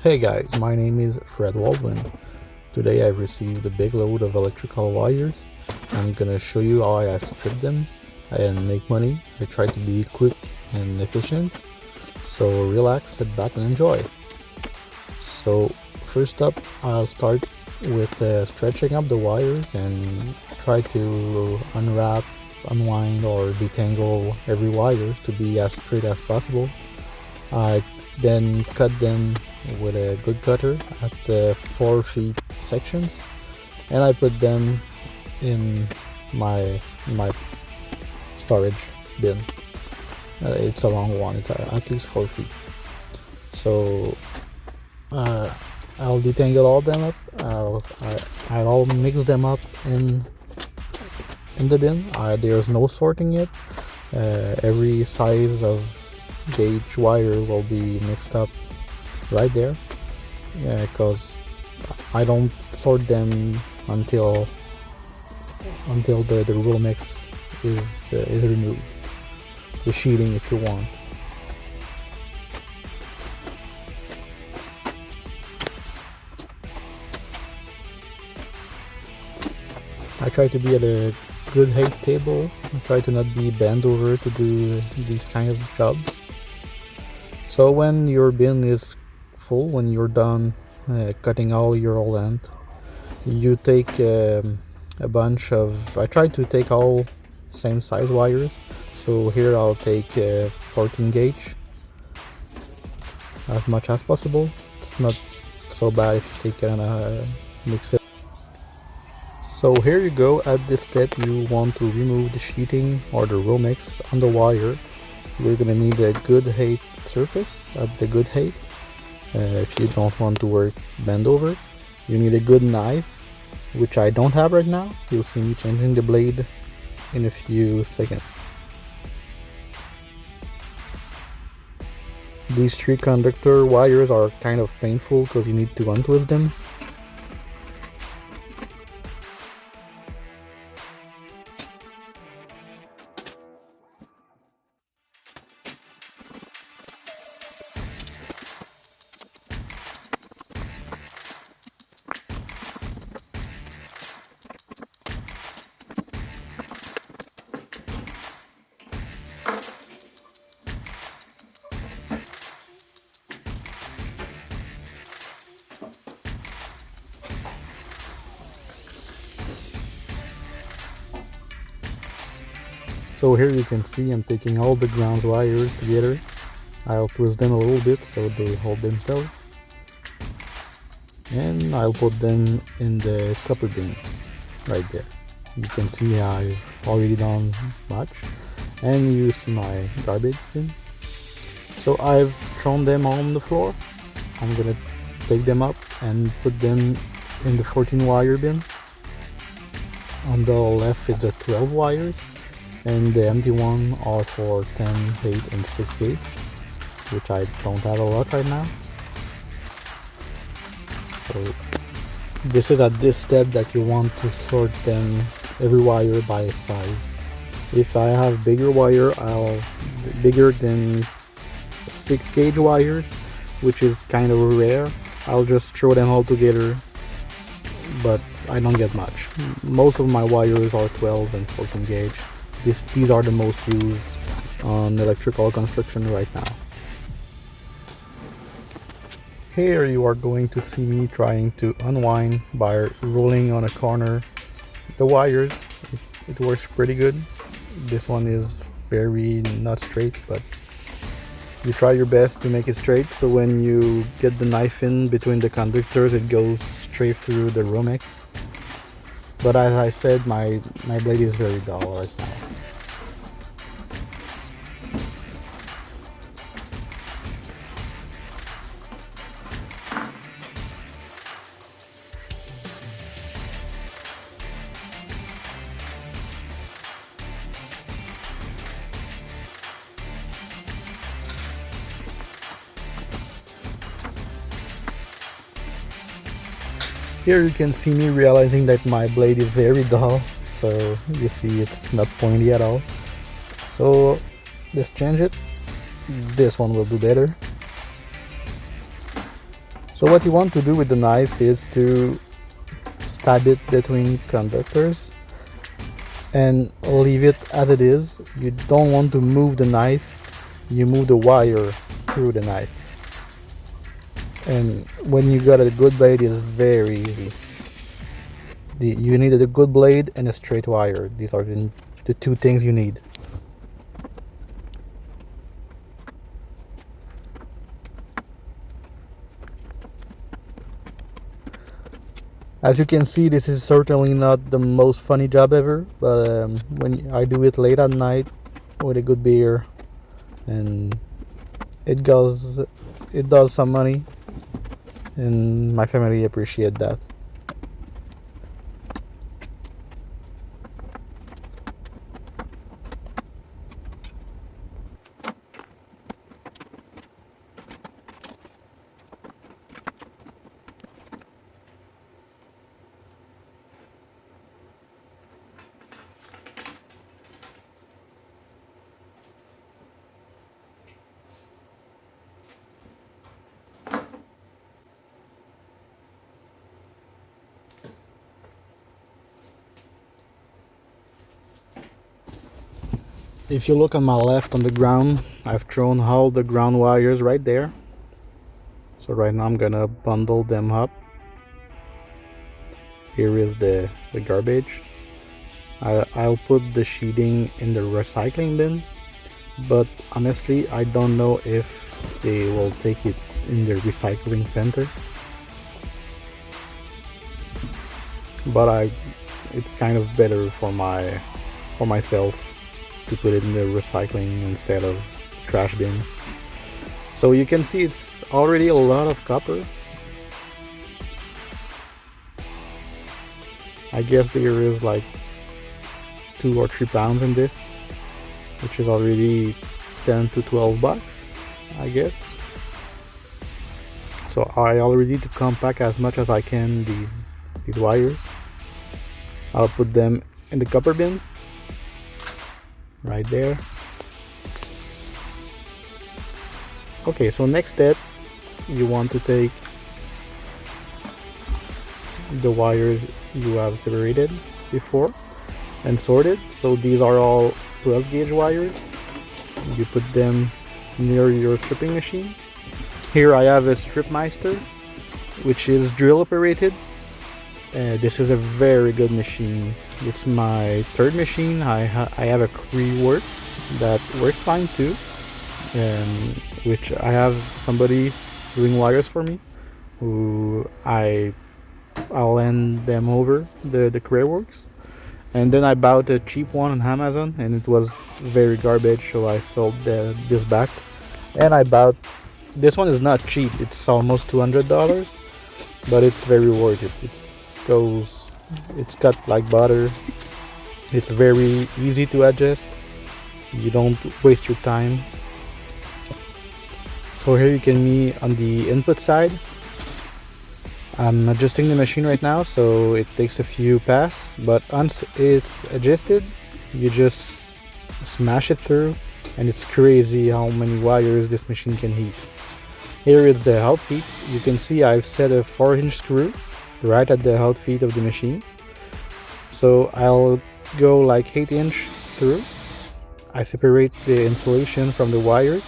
Hey guys, my name is Fred Waldwin. Today I've received a big load of electrical wires. I'm gonna show you how I strip them and make money. I try to be quick and efficient. So relax, sit back and enjoy. So first up, I'll start with stretching up the wires and try to unwrap, unwind or detangle every wires to be as straight as possible. I then cut them with a good cutter at the 4 feet sections, and I put them in my storage bin. It's a long one, it's at least 4 feet. So I'll detangle all them up. I'll mix them up in the bin. There's no sorting it. Every size of gauge wire will be mixed up right there, because I don't sort them until the roll mix is removed, the sheeting if you want. I try to be at a good height table. I try to not be bent over to do these kind of jobs. So when your bin is full, when you're done cutting all your length, you take a bunch of, I try to take all same size wires. So here I'll take 14 gauge as much as possible. It's not so bad if you take a mix it. So here you go. At this step you want to remove the sheeting or the roll mix on the wire. You're gonna need a good height surface at the good height. If you don't want to work bend over, you need a good knife, which I don't have right now. You'll see me changing the blade in a few seconds. These 3 conductor wires are kind of painful because you need to untwist them. So here you can see I'm taking all the ground wires together. I'll twist them a little bit so they hold themselves. And I'll put them in the copper bin right there. You can see I've already done much. And you see my garbage bin. So I've thrown them on the floor. I'm gonna take them up and put them in the 14 wire bin. On the left is the 12 wires, and the empty one are for 10, 8 and 6 gauge, which I don't have a lot right now. So this is at this step that you want to sort them, every wire by size. If I have bigger wire, bigger than 6 gauge wires, which is kind of rare, I'll just throw them all together, but I don't get much. Most of my wires are 12 and 14 gauge. These are the most used on electrical construction right now. Here you are going to see me trying to unwind by rolling on a corner the wires. It works pretty good. This one is very not straight, but you try your best to make it straight, so when you get the knife in between the conductors it goes straight through the Romex. But as I said, my blade is very dull right now. Here you can see me realizing that my blade is very dull, so you see it's not pointy at all. So let's change it. This one will do better. So what you want to do with the knife is to stab it between conductors and leave it as it is. You don't want to move the knife, you move the wire through the knife. And when you got a good blade, it's very easy. You need a good blade and a straight wire. These are the two things you need. As you can see, this is certainly not the most funny job ever, but when I do it late at night with a good beer, and it does some money, and my family appreciate that. If you look on my left on the ground, I've thrown all the ground wires right there. So right now I'm gonna bundle them up. Here is the garbage. I'll put the sheeting in the recycling bin, but honestly I don't know if they will take it in the recycling center. But it's kind of better for myself to put it in the recycling instead of trash bin. So you can see it's already a lot of copper. I guess there is like 2 or 3 pounds in this, which is already 10 to 12 bucks, I guess. So I already to compact as much as I can these wires. I'll put them in the copper bin right there. Okay, so next step, you want to take the wires you have separated before and sorted. So these are all 12 gauge wires. You put them near your stripping machine. Here I have a Stripmeister, which is drill operated. This is a very good machine. It's my third machine. I have a Creeworks that works fine too, which I have somebody doing wires for me, who I'll lend them over the Creeworks. And then I bought a cheap one on Amazon, and it was very garbage, so I sold this back. And I bought this one. Is not cheap. It's almost $200, but it's very worth it. It's cut like butter. It's very easy to adjust. You don't waste your time. So here you can see on the input side, I'm adjusting the machine right now, so it takes a few passes, but once it's adjusted, you just smash it through, and it's crazy how many wires this machine can heat. Here is the out feet. You can see I've set a 4-inch screw right at the out feet of the machine. So I'll go like 8-inch through. I separate the insulation from the wires,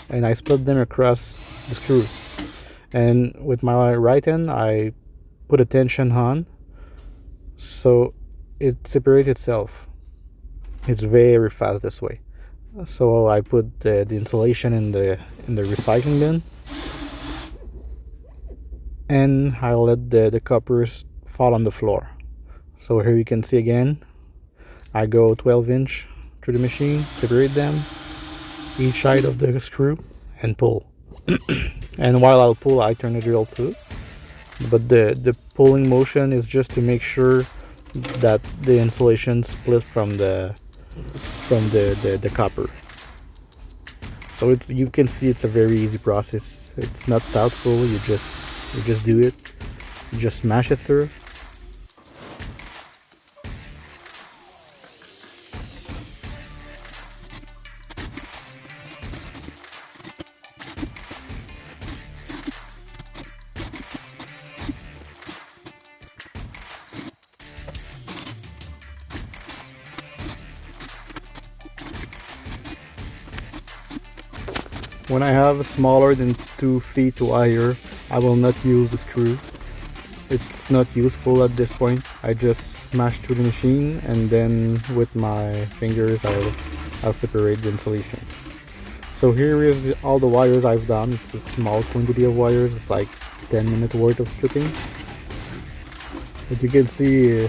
and I split them across the screw. And with my right hand, I put a tension on, so it separates itself. It's very fast this way. So I put the insulation in the recycling bin, and I let the coppers fall on the floor. So here you can see again, I go 12-inch through the machine, separate them, each side of the screw, and pull. And while I'll pull, I turn the drill too. But the pulling motion is just to make sure that the insulation split from the copper. So you can see it's a very easy process. It's not doubtful. You just do it. You just smash it through. When I have smaller than 2 feet wire, I will not use the screw. It's not useful at this point. I just smash through the machine and then with my fingers I'll separate the insulation. So here is all the wires I've done. It's a small quantity of wires. It's like 10 minutes worth of stripping. But you can see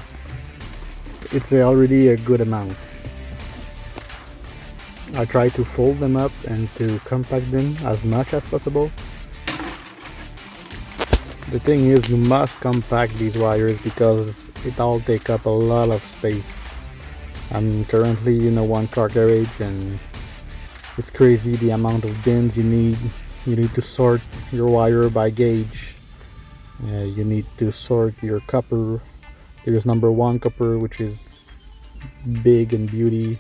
it's already a good amount. I try to fold them up and to compact them as much as possible. The thing is, you must compact these wires because it all take up a lot of space. I'm currently in a one-car garage and it's crazy the amount of bins you need. You need to sort your wire by gauge. You need to sort your copper. There's number 1 copper, which is big and beauty.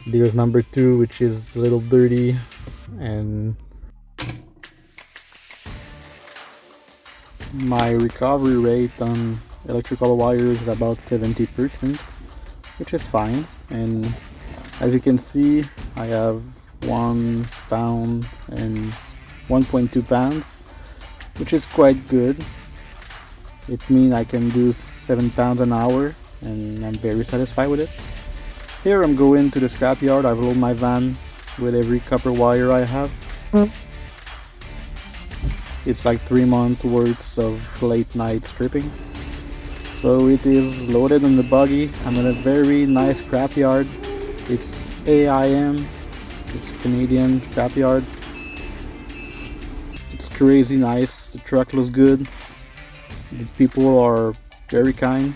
There's number 2, which is a little dirty, and my recovery rate on electrical wires is about 70%, which is fine. And as you can see, I have 1 pound and 1.2 pounds, which is quite good. It means I can do 7 pounds an hour, and I'm very satisfied with it. Here I'm going to the scrapyard. I've loaded my van with every copper wire I have. It's like 3 months worth of late night stripping. So it is loaded in the buggy. I'm in a very nice scrapyard. It's AIM. It's Canadian scrapyard. It's crazy nice. The truck looks good. The people are very kind.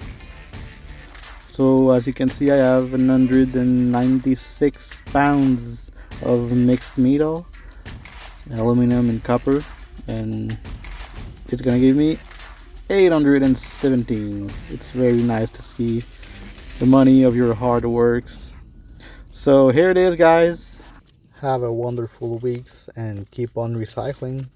So as you can see, I have 196 pounds of mixed metal, aluminum and copper, and it's gonna give me 817. It's very nice to see the money of your hard works. So here it is, guys. Have a wonderful weeks and keep on recycling.